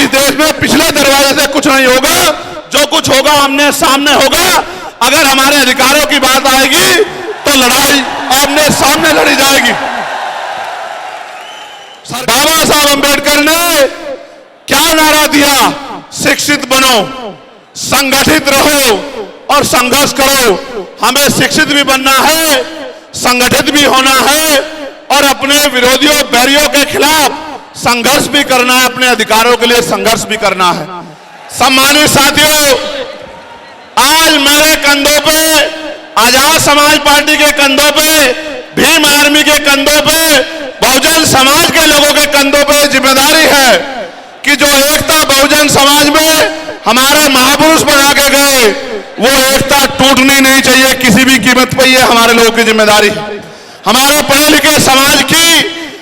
देश में पिछले दरवाजे से कुछ नहीं होगा, जो कुछ होगा आमने सामने होगा। अगर हमारे अधिकारों की बात आएगी तो लड़ाई आमने सामने लड़ी जाएगी। बाबा साहब अंबेडकर ने क्या नारा दिया? शिक्षित बनो, संगठित रहो और संघर्ष करो। हमें शिक्षित भी बनना है, संगठित भी होना है और अपने विरोधियों बैरियों के खिलाफ संघर्ष भी करना है, अपने अधिकारों के लिए संघर्ष भी करना है। सम्मानित साथियों, आज मेरे कंधों पे, आजाद समाज पार्टी के कंधों पे, भीम आर्मी के कंधों पे, बहुजन समाज के लोगों के कंधों पे जिम्मेदारी है कि जो एकता बहुजन समाज में हमारे महापुरुष बना के गए, वो एकता टूटनी नहीं चाहिए किसी भी कीमत पर। ये हमारे लोगों की जिम्मेदारी है। हमारे पढ़े लिखे समाज की,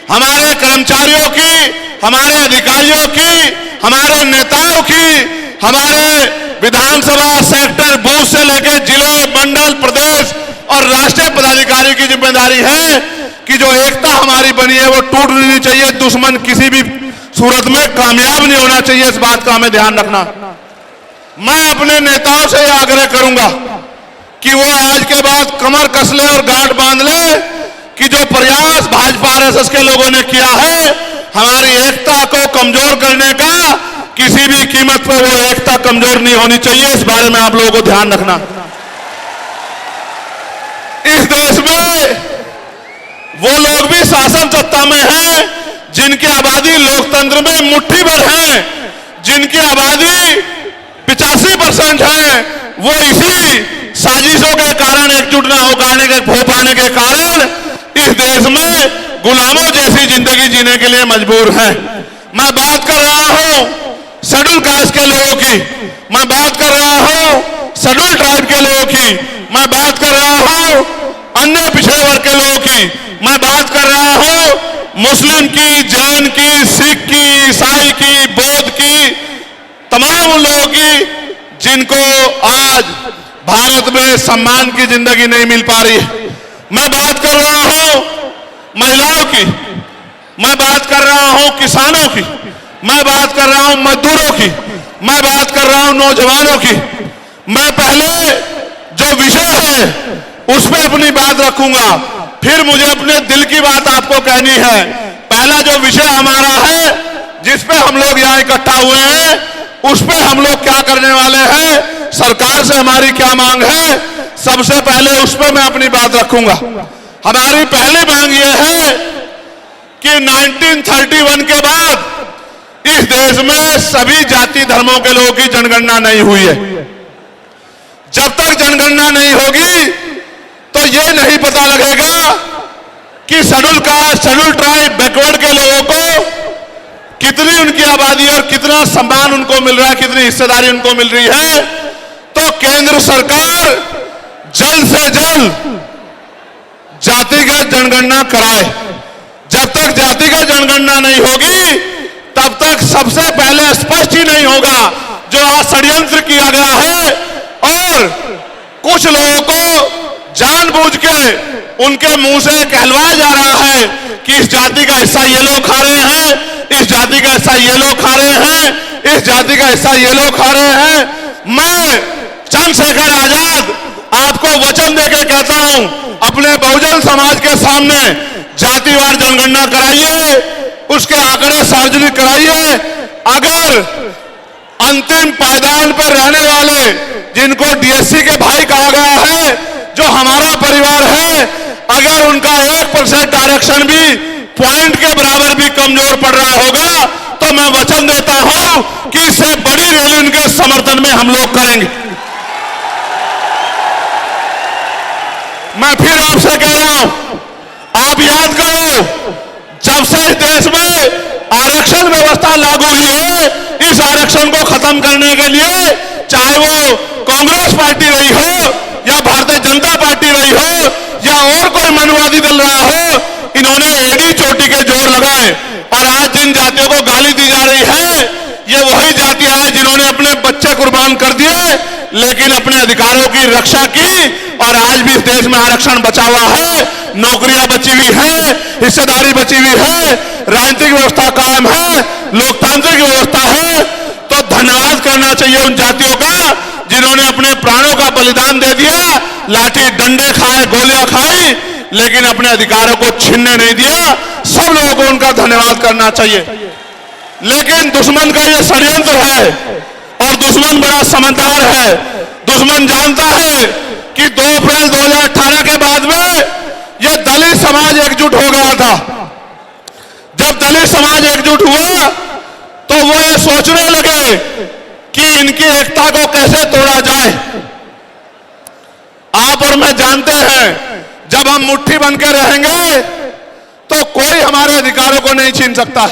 हमारे कर्मचारियों की, हमारे अधिकारियों की, हमारे नेताओं की, हमारे विधानसभा सेक्टर बूथ से लेकर जिले, मंडल, प्रदेश और राष्ट्रीय पदाधिकारी की जिम्मेदारी है कि जो एकता हमारी बनी है वो टूटनी नहीं चाहिए। दुश्मन किसी भी सूरत में कामयाब नहीं होना चाहिए, इस बात का हमें ध्यान रखना। मैं अपने नेताओं से यह आग्रह करूंगा कि वो आज के बाद कमर कस ले और गांठ बांध ले कि जो प्रयास भाजपा आरएसएस के लोगों ने किया है हमारी एकता को कमजोर करने का, किसी भी कीमत पर वो एकता कमजोर नहीं होनी चाहिए। इस बारे में आप लोगों को ध्यान रखना। इस देश में वो लोग भी शासन सत्ता में हैं जिनकी आबादी लोकतंत्र में मुट्ठी भर है, जिनकी आबादी 85% है, वो इसी साजिशों के कारण, एकजुट न हो पाने के कारण इस देश में गुलामों जैसी जिंदगी जीने के लिए मजबूर हैं। मैं बात कर रहा हूं शेड्यूल कास्ट के लोगों की, मैं बात कर रहा हूं शेड्यूल ट्राइब के लोगों की, मैं बात कर रहा हूं अन्य पिछड़े वर्ग के लोगों की, मैं बात कर रहा हूं मुस्लिम की, जैन की, सिख की, ईसाई की, बौद्ध की, तमाम लोगों की जिनको आज भारत में सम्मान की जिंदगी नहीं मिल पा रही है। मैं बात कर रहा हूं महिलाओं की, मैं बात कर रहा हूं किसानों की, मैं बात कर रहा हूं मजदूरों की, मैं बात कर रहा हूं नौजवानों की। मैं पहले जो विषय है उस पर अपनी बात रखूंगा, फिर मुझे अपने दिल की बात आपको कहनी है। पहला जो विषय हमारा है जिस पे हम लोग यहाँ इकट्ठा हुए हैं, उस पे हम लोग क्या करने वाले हैं, सरकार से हमारी क्या मांग है, सबसे पहले उस पर मैं अपनी बात रखूंगा। हमारी पहली मांग यह है कि 1931 के बाद इस देश में सभी जाति धर्मों के लोगों की जनगणना नहीं हुई है। जब तक जनगणना नहीं होगी तो यह नहीं पता लगेगा कि schedule caste, schedule tribe, backward के लोगों को कितनी उनकी आबादी और कितना सम्मान उनको मिल रहा है, कितनी हिस्सेदारी उनको मिल रही है। तो केंद्र सरकार जल्द से जल्द जातिगत जनगणना कराए। जब तक जातिगत जनगणना नहीं होगी तब तक सबसे पहले स्पष्ट ही नहीं होगा जो आज षड्यंत्र किया गया है और कुछ लोगों को जानबूझ के उनके मुंह से कहलवाया जा रहा है कि इस जाति का हिस्सा ये लोग खा रहे हैं, इस जाति का हिस्सा ये लोग खा रहे हैं, इस जाति का हिस्सा ये लोग खा रहे हैं। मैं चंद्रशेखर आजाद आपको वचन देकर कहता हूं, अपने बहुजन समाज के सामने जातिवार जनगणना कराइए, उसके आंकड़े सार्वजनिक कराइए। अगर अंतिम पायदान पर रहने वाले जिनको डीएससी के भाई कहा गया है, जो हमारा परिवार है, अगर उनका 1% आरक्षण भी पॉइंट के बराबर भी कमजोर पड़ रहा होगा तो मैं वचन देता हूं कि इससे बड़ी रैली उनके समर्थन में हम लोग करेंगे। मैं फिर आपसे कह रहा हूं, आप याद करो, जब से इस देश में आरक्षण व्यवस्था लागू हुई है, इस आरक्षण को खत्म करने के लिए चाहे वो कांग्रेस पार्टी रही हो या भारतीय जनता पार्टी रही हो या और कोई मनुवादी दल रहा हो, इन्होंने एड़ी चोटी के जोर लगाए। और आज जिन जातियों को गाली दी जा रही है, ये वही जातियां हैं जिन्होंने अपने बच्चे कुर्बान कर दिए लेकिन अपने अधिकारों की रक्षा की और आज भी इस देश में आरक्षण बचा हुआ है, नौकरियां बची हुई है, हिस्सेदारी बची हुई है, राजनीतिक व्यवस्था कायम है, लोकतांत्रिक व्यवस्था है। करना चाहिए उन जातियों का जिन्होंने अपने प्राणों का बलिदान दे दिया, लाठी डंडे खाए, गोलियां खाई, लेकिन अपने अधिकारों को छीनने नहीं दिया। सब लोगों को उनका धन्यवाद करना चाहिए। लेकिन दुश्मन का यह षड्यंत्र है और दुश्मन बड़ा समझदार है। दुश्मन जानता है कि 2 अप्रैल 2018 के बाद में यह दलित समाज एकजुट हो गया था। जब दलित समाज एकजुट हुआ तो वो ये सोचने लगे कि इनकी एकता को कैसे तोड़ा जाए। आप और मैं जानते हैं, जब हम मुट्ठी बनकर रहेंगे तो कोई हमारे अधिकारों को नहीं छीन सकता।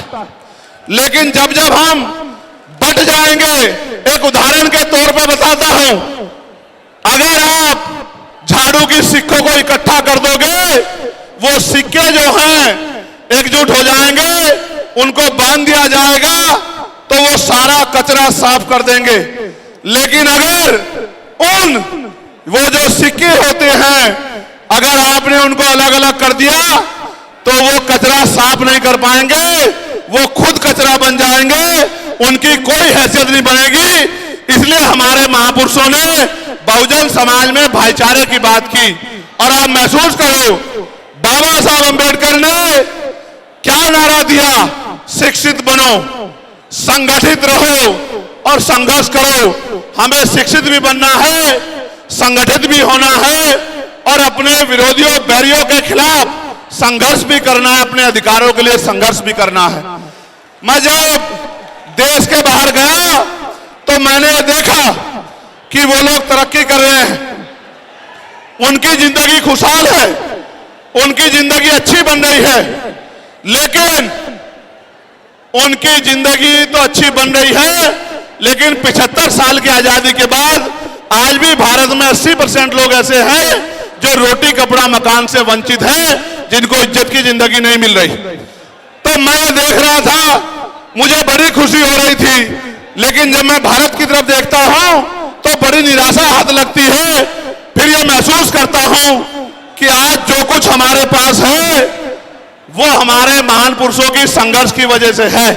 लेकिन जब जब हम बट जाएंगे, एक उदाहरण के तौर पर बताता हूं, अगर आप झाड़ू की सिक्कों को इकट्ठा कर दोगे, वो सिक्के जो हैं एकजुट हो जाएंगे, उनको बांध दिया जाएगा तो वो सारा कचरा साफ कर देंगे। लेकिन अगर वो जो सिक्के होते हैं, अगर आपने उनको अलग अलग कर दिया तो वो कचरा साफ नहीं कर पाएंगे, वो खुद कचरा बन जाएंगे, उनकी कोई हैसियत नहीं बनेगी। इसलिए हमारे महापुरुषों ने बहुजन समाज में भाईचारे की बात की। और आप महसूस करो, बाबा साहब अंबेडकर ने क्या नारा दिया? शिक्षित बनो, संगठित रहो और संघर्ष करो। हमें शिक्षित भी बनना है, संगठित भी होना है और अपने विरोधियों बैरियों के खिलाफ संघर्ष भी करना है, अपने अधिकारों के लिए संघर्ष भी करना है। मैं जब देश के बाहर गया तो मैंने देखा कि वो लोग तरक्की कर रहे हैं, उनकी जिंदगी खुशहाल है, उनकी जिंदगी अच्छी बन रही है। लेकिन उनकी जिंदगी तो अच्छी बन रही है, लेकिन 75 साल की आजादी के बाद आज भी भारत में 80% लोग ऐसे हैं जो रोटी कपड़ा मकान से वंचित हैं, जिनको इज्जत की जिंदगी नहीं मिल रही। तो मैं देख रहा था, मुझे बड़ी खुशी हो रही थी, लेकिन जब मैं भारत की तरफ देखता हूं तो बड़ी निराशा हाथ लगती है। फिर यह महसूस करता हूं कि आज जो कुछ हमारे पास है वो हमारे महान पुरुषों की संघर्ष की वजह से है।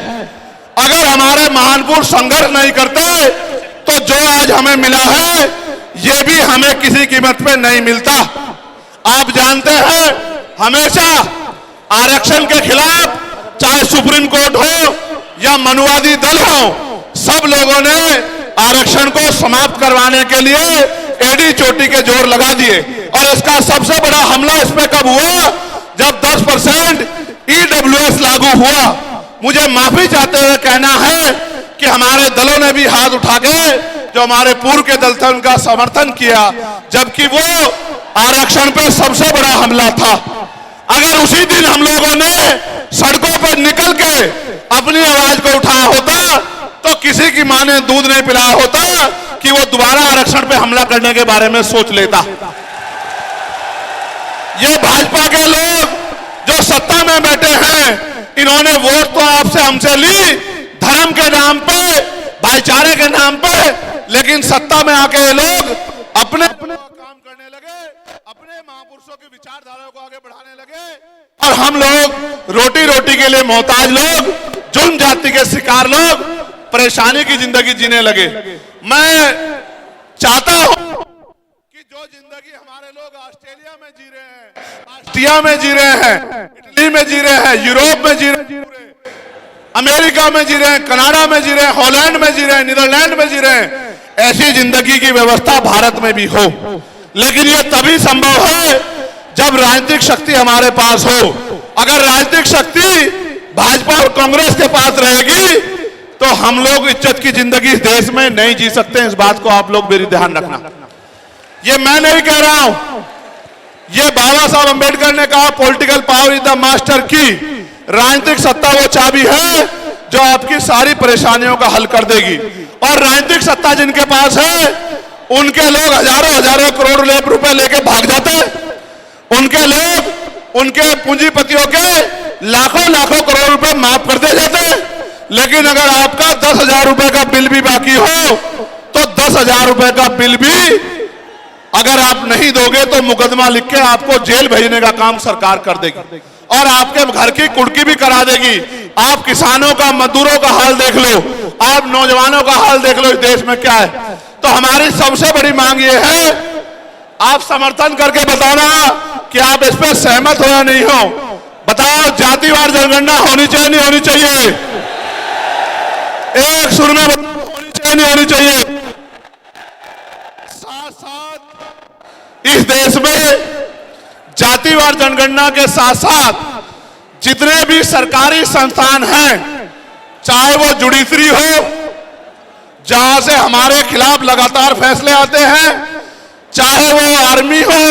अगर हमारे महान पुरुष संघर्ष नहीं करते तो जो आज हमें मिला है ये भी हमें किसी कीमत पे नहीं मिलता। आप जानते हैं, हमेशा आरक्षण के खिलाफ, चाहे सुप्रीम कोर्ट हो या मनुवादी दल हो, सब लोगों ने आरक्षण को समाप्त करवाने के लिए एड़ी चोटी के जोर लगा दिए। और इसका सबसे बड़ा हमला इस पे कब हुआ? जब 10% EWS लागू हुआ। मुझे माफी चाहते हुए कहना है कि हमारे दलों ने भी हाथ उठा के, जो हमारे पूर्व के दल थे, उनका समर्थन किया, जबकि वो आरक्षण पे सबसे बड़ा हमला था। अगर उसी दिन हम लोगों ने सड़कों पर निकल के अपनी आवाज को उठाया होता तो किसी की मां ने दूध नहीं पिलाया होता कि वो दोबारा आरक्षण पे हमला करने के बारे में सोच लेता। ये भाजपा के लोग जो सत्ता में बैठे हैं, इन्होंने वोट तो आपसे हमसे ली धर्म के नाम पे, भाईचारे के नाम पे, लेकिन सत्ता में आके ये लोग अपने काम करने लगे, अपने महापुरुषों की विचारधारा को आगे बढ़ाने लगे। और हम लोग रोटी रोटी के लिए मोहताज लोग, जुल्म जाति के शिकार लोग, परेशानी की जिंदगी जीने लगे। मैं चाहता हूं कि जो जिंदगी हमारे लोग ऑस्ट्रेलिया में जी रहे हैं, ऑस्ट्रिया में जी रहे हैं, इटली में जी रहे हैं, यूरोप में जी रहे हैं, अमेरिका में जी रहे हैं, कनाडा में जी रहे हैं, हॉलैंड में जी रहे हैं, नीदरलैंड में जी रहे हैं, ऐसी जिंदगी की व्यवस्था भारत में भी हो। लेकिन यह तभी संभव है जब राजनीतिक शक्ति हमारे पास हो। अगर राजनीतिक शक्ति भाजपा और कांग्रेस के पास रहेगी तो हम लोग इज्जत की जिंदगी इस देश में नहीं जी सकते। इस बात को आप लोग मेरी ध्यान रखना। ये मैं नहीं कह रहा हूं, ये बाबा साहब अंबेडकर ने कहा, political power is the master की। राजनीतिक सत्ता वो चाबी है जो आपकी सारी परेशानियों का हल कर देगी। और राजनीतिक सत्ता जिनके पास है, उनके लोग हजारों हजारों करोड़ रुपए लेके भाग जाते हैं। उनके लोग, उनके पूंजीपतियों के लाखों लाखों करोड़ रुपए माफ कर दे जाते हैं। लेकिन अगर आपका 10,000 रुपए का बिल भी बाकी हो तो 10,000 रुपए का बिल भी अगर आप नहीं दोगे तो मुकदमा लिख के आपको जेल भेजने का काम सरकार कर देगी और आपके घर की कुर्की भी करा देगी। आप किसानों का, मजदूरों का हाल देख लो, आप नौजवानों का हाल देख लो इस देश में क्या है। तो हमारी सबसे बड़ी मांग ये है, आप समर्थन करके बताना कि आप इस पर सहमत हो या नहीं हो। बताओ, जातिवार जनगणना होनी चाहिए नहीं होनी चाहिए? एक सुर में बताओ, होनी चाहिए नहीं होनी चाहिए? साथ साथ इस देश में जातिवार जनगणना के साथ साथ जितने भी सरकारी संस्थान हैं, चाहे वो जुडिशरी हो जहां से हमारे खिलाफ लगातार फैसले आते हैं, चाहे वो आर्मी हो,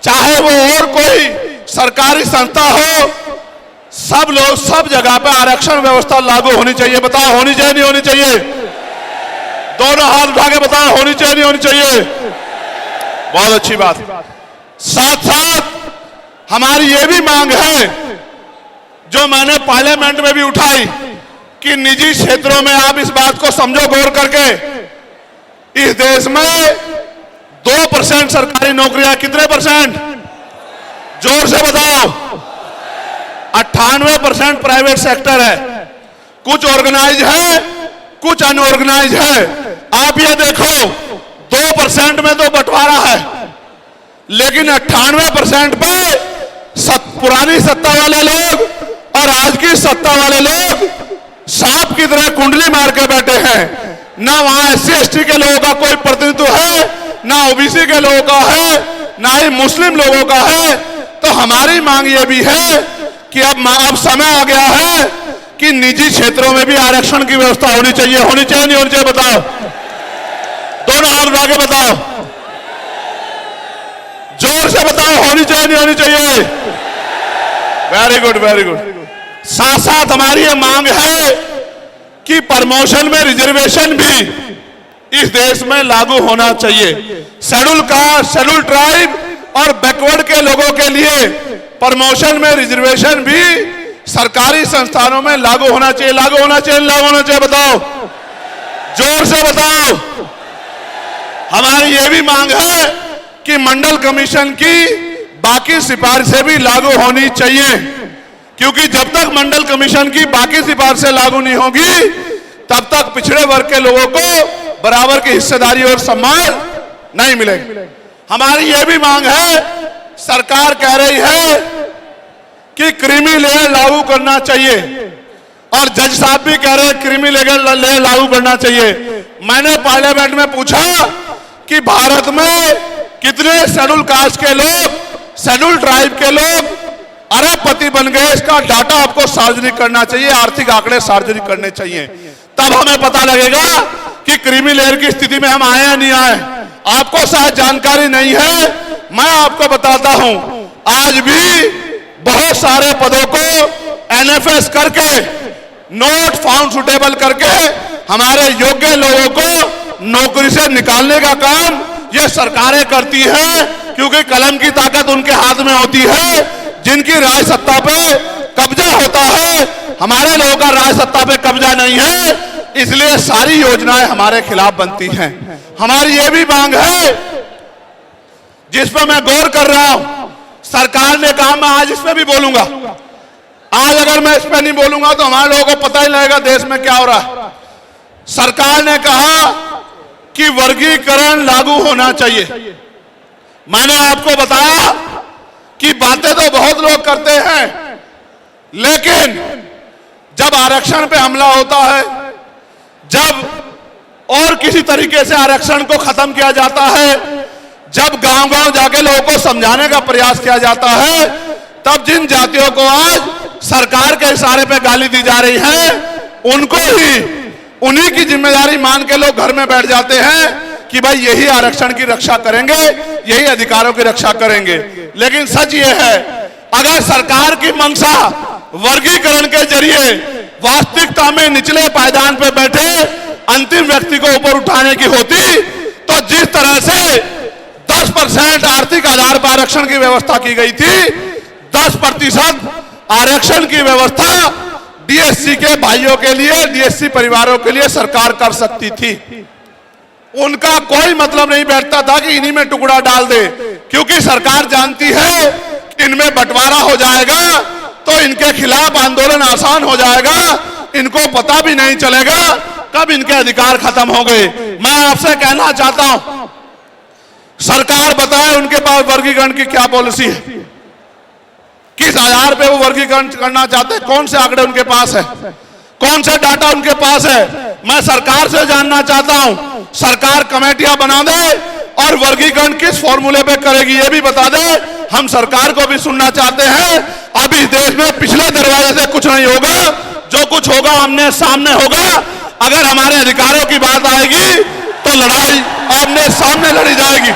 चाहे वो और कोई सरकारी संस्था हो, सब लोग सब जगह पे आरक्षण व्यवस्था लागू होनी चाहिए। बताओ, होनी चाहिए नहीं होनी चाहिए? दोनों हाथ उठा के बताओ, होनी चाहिए नहीं होनी चाहिए? बहुत अच्छी बात। साथ साथ हमारी ये भी मांग है, जो मैंने पार्लियामेंट में भी उठाई, कि निजी क्षेत्रों में आप इस बात को समझो गौर करके, इस देश में 2% सरकारी नौकरियां, कितने परसेंट? जोर से बताओ। 98% प्राइवेट सेक्टर है। कुछ ऑर्गेनाइज है, कुछ अनऑर्गेनाइज है। आप ये देखो, 2% में तो बंटवारा है, लेकिन 98% पे पुरानी सत्ता वाले लोग और आज की सत्ता वाले लोग सांप की तरह कुंडली मार के बैठे हैं। ना वहां SC/ST के लोगों का कोई प्रतिनिधित्व है, ना OBC के लोगों का है, ना ही मुस्लिम लोगों का है। तो हमारी मांग ये भी है कि अब समय आ गया है कि निजी क्षेत्रों में भी आरक्षण की व्यवस्था होनी चाहिए। होनी चाहिए नहीं होनी चाहिए? बताओ, दोनों हाथ उठा के बताओ, जोर से बताओ, होनी चाहिए नहीं होनी चाहिए? Very good, very good. साथ साथ हमारी ये मांग है कि प्रमोशन में रिजर्वेशन भी इस देश में लागू होना चाहिए। शेड्यूल कास्ट, शेड्यूल ट्राइब और बैकवर्ड के लोगों के लिए प्रमोशन में रिजर्वेशन भी सरकारी संस्थानों में लागू होना चाहिए। लागू होना चाहिए, लागू होना चाहिए? बताओ, जोर से बताओ। हमारी ये भी मांग है कि मंडल कमीशन की बाकी सिफारिशें भी लागू होनी चाहिए, क्योंकि जब तक मंडल कमीशन की बाकी सिफारिशें लागू नहीं होगी, तब तक पिछड़े वर्ग के लोगों को बराबर की हिस्सेदारी और सम्मान नहीं मिलेगी। हमारी यह भी मांग है, सरकार कह रही है कि क्रीमी लेयर लागू करना चाहिए, और जज साहब भी कह रहे हैं क्रीमी लेयर लागू करना चाहिए। मैंने पार्लियामेंट में पूछा कि भारत में कितने शेड्यूल कास्ट के लोग, शेड्यूल ट्राइब के लोग अरबपति बन गए, इसका डाटा आपको सार्वजनिक करना चाहिए, आर्थिक आंकड़े सार्वजनिक करने चाहिए। तब हमें पता लगेगा कि क्रीमी लेयर की स्थिति में हम आए या नहीं आए। आपको शायद जानकारी नहीं है, मैं आपको बताता हूं, आज भी बहुत सारे पदों को NFS करके, नॉट फाउंड सुटेबल करके हमारे योग्य लोगों को नौकरी से निकालने का काम ये सरकारें करती हैं, क्योंकि कलम की ताकत उनके हाथ में होती है। जिनकी राज सत्ता पे कब्जा होता है, हमारे लोगों का राज सत्ता पे कब्जा नहीं है, इसलिए सारी योजनाएं हमारे खिलाफ बनती हैं। हमारी ये भी मांग है, जिस पर मैं गौर कर रहा हूं, सरकार ने कहा, मैं आज इस पे भी बोलूंगा। आज अगर मैं इस पे नहीं बोलूंगा तो हमारे लोगों को पता ही लगेगा देश में क्या हो रहा है। सरकार ने कहा कि वर्गीकरण लागू होना चाहिए। मैंने आपको बताया कि बातें तो बहुत लोग करते हैं, लेकिन जब आरक्षण पे हमला होता है, जब और किसी तरीके से आरक्षण को खत्म किया जाता है, जब गांव-गांव जाके लोगों को समझाने का प्रयास किया जाता है, तब जिन जातियों को आज सरकार के इशारे पे गाली दी जा रही है, उनको ही उन्हीं की जिम्मेदारी मान के लोग घर में बैठ जाते हैं कि भाई यही आरक्षण की रक्षा करेंगे, यही अधिकारों की रक्षा करेंगे। लेकिन सच ये है, अगर सरकार की मंशा वर्गीकरण के जरिए वास्तविकता में निचले पायदान पर बैठे अंतिम व्यक्ति को ऊपर उठाने की होती, तो जिस तरह से 10% आर्थिक आधार पर आरक्षण की व्यवस्था की गई थी, 10% आरक्षण की व्यवस्था DSC के भाइयों के लिए, DSC परिवारों के लिए सरकार कर सकती थी। उनका कोई मतलब नहीं बैठता था कि इन्हीं में टुकड़ा डाल दे, क्योंकि सरकार जानती है कि इनमें बंटवारा हो जाएगा तो इनके खिलाफ आंदोलन आसान हो जाएगा, इनको पता भी नहीं चलेगा कब इनके अधिकार खत्म हो गए। मैं आपसे कहना चाहता हूं, सरकार बताए उनके पास वर्गीकरण की क्या पॉलिसी है, किस आधार पे वो वर्गीकरण करना चाहते हैं, कौन से आंकड़े उनके पास है, कौन से डाटा उनके पास है। मैं सरकार से जानना चाहता हूं, सरकार कमेटियां बना दे और वर्गीकरण किस फॉर्मूले पे करेगी ये भी बता दे। हम सरकार को भी सुनना चाहते हैं। अब इस देश में पिछले दरवाजे से कुछ नहीं होगा, जो कुछ होगा आमने सामने होगा। अगर हमारे अधिकारों की बात आएगी तो लड़ाई आमने सामने लड़ी जाएगी।